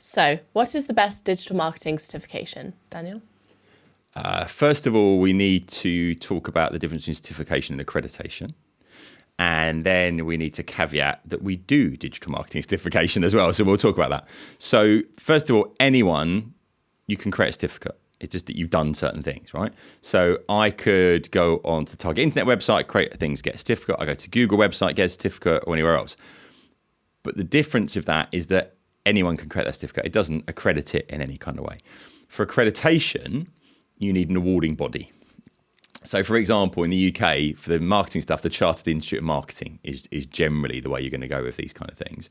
So, what is the best digital marketing certification, Daniel? First of all, we need to talk about the difference between certification and accreditation. And then we need to caveat that we do digital marketing certification as well. So we'll talk about that. So first of all, anyone, you can create a certificate. It's just that you've done certain things, right? So I could go on to Target Internet website, create things, get a certificate. I go to Google website, get a certificate, or anywhere else. But the difference of that is that anyone can create that certificate. It doesn't accredit it in any kind of way. For accreditation, you need an awarding body. So, for example, in the UK, for the marketing stuff, the Chartered Institute of Marketing is generally the way you're going to go with these kind of things.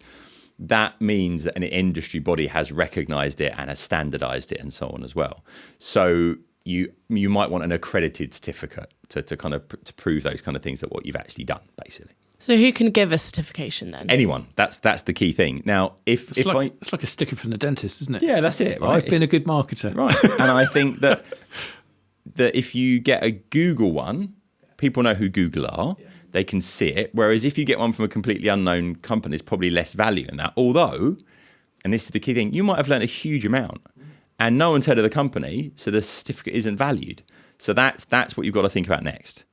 That means that an industry body has recognised it and has standardised it and so on as well. So you might want an accredited certificate to prove those kind of things, that what you've actually done, basically. So who can give a certification then? Anyone. That's the key thing. Now, it's like a sticker from the dentist, isn't it? Yeah, that's it. Right? I've been a good marketer. Right. And I think that if you get a Google one, people know who Google are. Yeah. They can see it. Whereas if you get one from a completely unknown company, there's probably less value in that. Although, and this is the key thing, you might have learned a huge amount and no one's heard of the company, so the certificate isn't valued. So that's what you've got to think about next.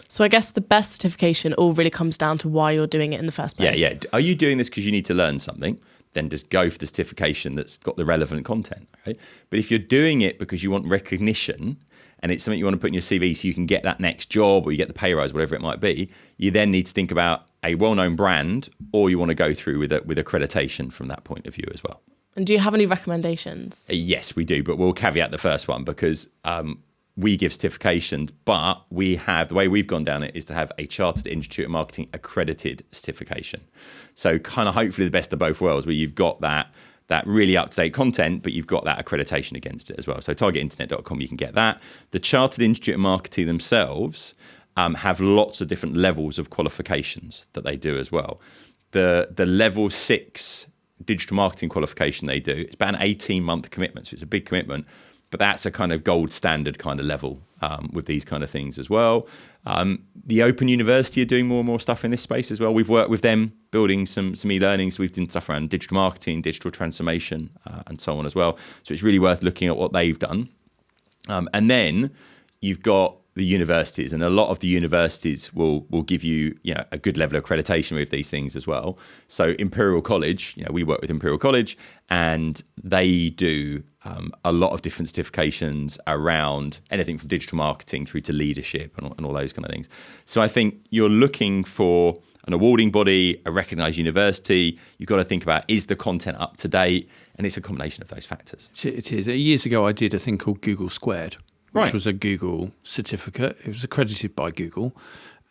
So I guess the best certification all really comes down to why you're doing it in the first place. Yeah. Are you doing this because you need to learn something? Then just go for the certification that's got the relevant content. Right? But if you're doing it because you want recognition and it's something you want to put in your CV so you can get that next job or you get the pay rise, whatever it might be, you then need to think about a well-known brand, or you want to go through with accreditation from that point of view as well. And do you have any recommendations? Yes, we do, but we'll caveat the first one because we give certifications, but the way we've gone down it is to have a Chartered Institute of Marketing accredited certification. So kind of hopefully the best of both worlds, where you've got that really up-to-date content, but you've got that accreditation against it as well. So targetinternet.com, you can get that. The Chartered Institute of Marketing themselves have lots of different levels of qualifications that they do as well. The level 6 digital marketing qualification they do, it's about an 18-month commitment, so it's a big commitment, but that's a kind of gold standard kind of level with these kind of things as well. The Open University are doing more and more stuff in this space as well. We've worked with them building some e-learnings. We've done stuff around digital marketing, digital transformation, and so on as well. So it's really worth looking at what they've done. And then you've got the universities, and a lot of the universities will give you a good level of accreditation with these things as well. So Imperial College, we work with Imperial College, and they do a lot of different certifications around anything from digital marketing through to leadership and all those kind of things. So I think you're looking for an awarding body, a recognised university. You've got to think about, is the content up to date? And it's a combination of those factors. It is. Years ago, I did a thing called Google Squared, which Right. was a Google certificate. It was accredited by Google.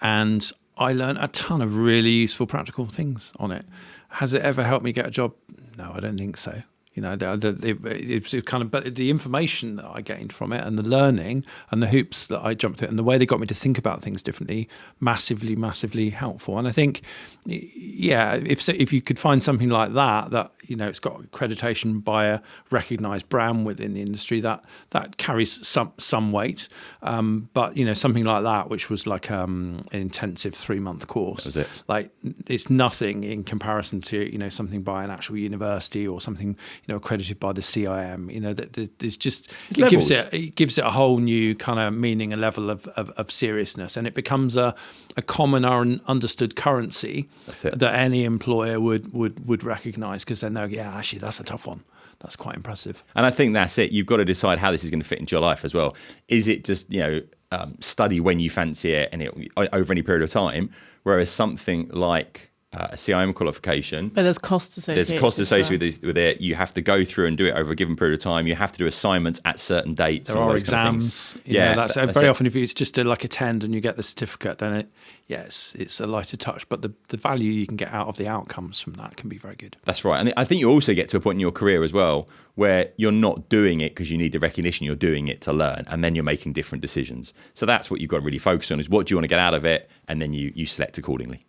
And I learned a ton of really useful practical things on it. Has it ever helped me get a job? No, I don't think so. It's kind of, but the information that I gained from it and the learning and the hoops that I jumped through and the way they got me to think about things differently, massively, massively helpful. And I think, if you could find something like that it's got accreditation by a recognised brand within the industry, that carries some weight. But something like that, which was like an intensive 3-month course, That was it. like it's nothing in comparison to something by an actual university or something accredited by the CIM. There's just it gives it a whole new kind of meaning, a level of seriousness, and it becomes a common and understood currency that any employer would recognise, because they know, actually that's a tough one. That's quite impressive. And I think that's it. You've got to decide how this is going to fit into your life as well. Is it just study when you fancy it and over any period of time, whereas something like a CIM qualification. But there's costs associated. There's costs associated with it. You have to go through and do it over a given period of time. You have to do assignments at certain dates. There are exams. That's very often if it's just to attend and you get the certificate, then it's a lighter touch. But the value you can get out of the outcomes from that can be very good. That's right. And I think you also get to a point in your career as well where you're not doing it because you need the recognition. You're doing it to learn, and then you're making different decisions. So that's what you've got to really focus on, is what do you want to get out of it, and then you select accordingly.